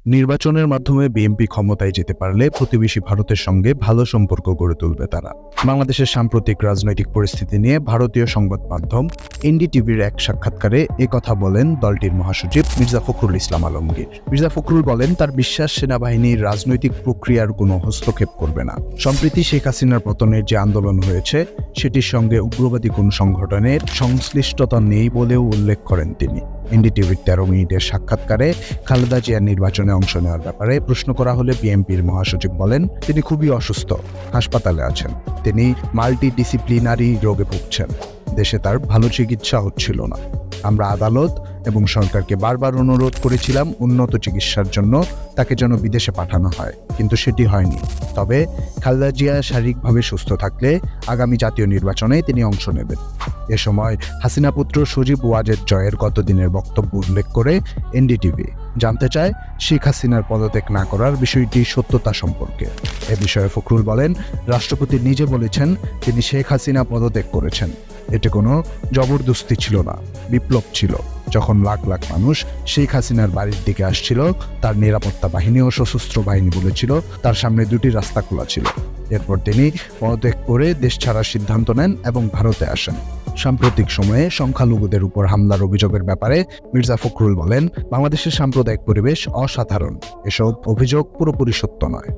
নির্বাচনের মাধ্যমে বিএনপি ক্ষমতায় যেতে পারলে প্রতিবেশী ভারতের সঙ্গে ভালো সম্পর্ক গড়ে তুলবে তারা। বাংলাদেশের সাম্প্রতিক রাজনৈতিক পরিস্থিতি নিয়ে ভারতীয় সংবাদ মাধ্যম এনডিটিভির এক সাক্ষাৎকারে একথা বলেন দলটির মহাসচিব মির্জা ফখরুল ইসলাম আলমগীর। মির্জা ফখরুল বলেন, তার বিশ্বাস সেনাবাহিনীর রাজনৈতিক প্রক্রিয়ার কোনো হস্তক্ষেপ করবে না। সম্প্রতি শেখ হাসিনার পতনের যে আন্দোলন হয়েছে সেটির সঙ্গে উগ্রবাদী কোনো সংগঠনের সংশ্লিষ্টতা নেই বলেও উল্লেখ করেন তিনি। এনডিটিভির 13 মিনিটের সাক্ষাৎকারে খালেদা জিয়ার নির্বাচনে অংশ নেওয়ার ব্যাপারে প্রশ্ন করা হলে বিএনপির মহাসচিব বলেন, তিনি খুবই অসুস্থ, হাসপাতালে আছেন। তিনি মাল্টিডিসিপ্লিনারি রোগে ভুগছেন। দেশে তার ভালো চিকিৎসা হচ্ছিল না। আমরা আদালত এবং সরকারকে বারবার অনুরোধ করেছিলাম উন্নত চিকিৎসার জন্য তাকে যেন বিদেশে পাঠানো হয়, কিন্তু সেটি হয়নি। তবে খালেদা জিয়া শারীরিকভাবে সুস্থ থাকলে আগামী জাতীয় নির্বাচনে তিনি অংশ নেবেন। এ সময় হাসিনা পুত্র সজীব ওয়াজেদ জয়ের গতদিনের বক্তব্য উল্লেখ করে এনডিটিভি জানতে চায় শেখ হাসিনার পদত্যাগ না করার বিষয়টি সত্যতা সম্পর্কে। এ বিষয়ে ফখরুল বলেন, রাষ্ট্রপতি নিজে বলেছেন তিনি শেখ হাসিনা পদত্যাগ করেছেন। এটি কোনো জবরদস্তি ছিল না, বিপ্লব ছিল। যখন লাখ লাখ মানুষ শেখ হাসিনার বাড়ির দিকে আসছিল, তার নিরাপত্তা বাহিনী ও সশস্ত্র বাহিনী বলেছিল তার সামনে দুটি রাস্তা খোলা ছিল। এরপর তিনি পদত্যাগ করে দেশ ছাড়ার সিদ্ধান্ত নেন এবং ভারতে আসেন। সাম্প্রতিক সময়ে সংখ্যালঘুদের উপর হামলার অভিযোগের ব্যাপারে মির্জা ফখরুল বলেন, বাংলাদেশের সাম্প্রদায়িক পরিবেশ অসাধারণ। এসব অভিযোগ পুরোপুরি সত্য নয়।